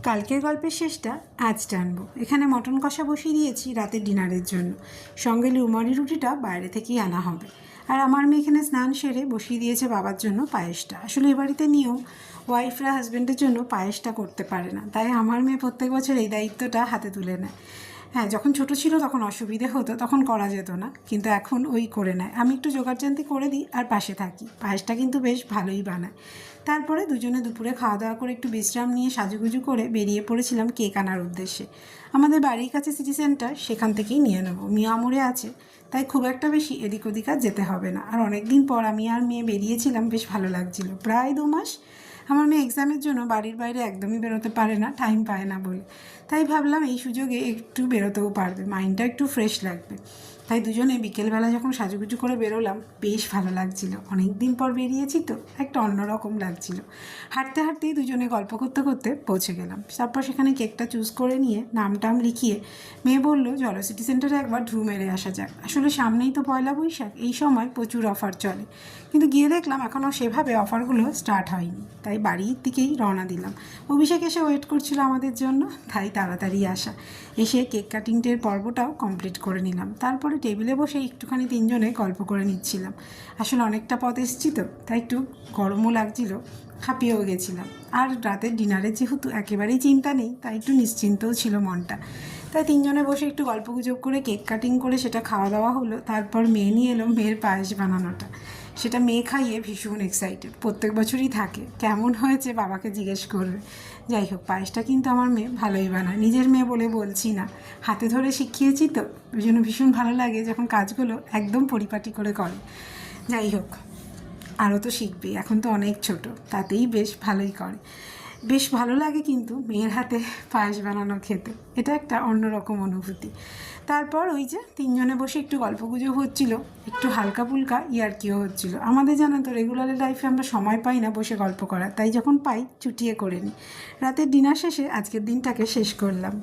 কালকের গল্পের শেষটা আজ টানবো। এখানে মটন কষা বসিয়ে দিয়েছি রাতের ডিনারের জন্য, সঙ্গে লুমারি রুটিটা বাইরে থেকেই আনা হবে। আর আমার মেয়ে এখানে স্নান সেরে বসিয়ে দিয়েছে বাবার জন্য পায়েসটা। আসলে এ বাড়িতে নিয়ম, ওয়াইফরা হাজব্যান্ডের জন্য পায়েসটা করতে পারে না, তাই আমার মেয়ে প্রত্যেক বছর এই দায়িত্বটা হাতে তুলে নেয়। হ্যাঁ, যখন ছোট ছিল তখন অসুবিধে হতো, তখন করা যেত না, কিন্তু এখন ওই করে নেয়। আমি একটু জোগাড়জান্তি করে দিই আর পাশে থাকি। পায়েসটা কিন্তু বেশ ভালোই বানায়। তারপরে দুজনে দুপুরে খাওয়া দাওয়া করে একটু বিশ্রাম নিয়ে সাজুগুজু করে বেরিয়ে পড়েছিলাম কেক আনার উদ্দেশ্যে। আমাদের বাড়ির কাছে সিটি সেন্টার, সেখান থেকেই নিয়ে নেবো। মিয়া মোড়ে আছে, তাই খুব একটা বেশি এদিক ওদিক আর যেতে হবে না। আর অনেক দিন পর আমি আর মেয়ে বেরিয়েছিলাম, বেশ ভালো লাগছিল। প্রায় 2 মাস আমার মেয়ে এক্সামের জন্য বাড়ির বাইরে একদমই বেরোতে পারে না, টাইম পায় না বলে। তাই ভাবলাম এই সুযোগে একটু বেরোতেও পারবে, মাইন্ডটা একটু ফ্রেশ লাগবে। তাই দুজনে বিকেলবেলা যখন সাজুগুজু করে বেরোলাম, বেশ ভালো লাগছিল। অনেক দিন পর বেরিয়েছি তো, একটা অন্যরকম লাগছিল। হাঁটতে হাঁটতেই দুজনে গল্প করতে করতে পৌঁছে গেলাম। তারপর সেখানে কেকটা চুজ করে নিয়ে নাম লিখিয়ে মেয়ে বললো, চলো সিটি সেন্টারে একবার ঢু মেরে আসা যাক। আসলে সামনেই তো পয়লা বৈশাখ, এই সময় প্রচুর অফার চলে। কিন্তু গিয়ে দেখলাম এখনও সেভাবে অফারগুলো স্টার্ট হয়নি, তাই বাড়ির দিকেই রওনা দিলাম। অভিষেক এসে ওয়েট করছিল আমাদের জন্য, তাই তাড়াতাড়ি আসা। এসে কেক কাটিংটের পর্বটাও কমপ্লিট করে নিলাম। তারপরে টেবিলে বসে একটুখানি তিনজনে গল্প করে নিচ্ছিলাম। আসলে অনেকটা পথ এসেছি তো, তাই একটু গরমও লাগছিল, হাঁপিয়েও গেছিলাম। আর রাতের ডিনারের যেহেতু একেবারেই চিন্তা নেই, তাই একটু নিশ্চিন্তও ছিল মনটা। তাই তিনজনে বসে একটু গল্পগুজব করে কেক কাটিং করে সেটা খাওয়া দাওয়া হলো। তারপর মেয়ে নিয়ে এলো মেয়ের পায়েস বানানোটা। সেটা মেয়ে খাইয়ে ভীষণ এক্সাইটেড, প্রত্যেক বছরই থাকে। কেমন হয়েছে বাবাকে জিজ্ঞেস করবে। যাই হোক, পায়েসটা কিন্তু আমার মেয়ে ভালোই বানায়। নিজের মেয়ে বলে বলছি না, হাতে ধরে শিখিয়েছি তো, ওই জন্য ভীষণ ভালো লাগে যখন কাজগুলো একদম পরিপাটি করে করে। যাই হোক, আরও তো শিখবে, এখন তো অনেক ছোট, তাতেই বেশ ভালোই করে। বেশ ভালো লাগে কিন্তু মেয়ের হাতে পায়েস বানানো খেতে, এটা একটা অন্যরকম অনুভূতি। তারপর ওই যে তিনজনে বসে একটু গল্পগুজব হচ্ছিল, একটু হালকা ফুলকা ইয়ার্কিও হচ্ছিল। আমাদের জানেন তো, রেগুলার লাইফে আমরা সময় পাই না বসে গল্প করার, তাই যখন পাই চুটিয়ে করে নিই। রাতের ডিনার শেষে আজকের দিনটাকে শেষ করলাম।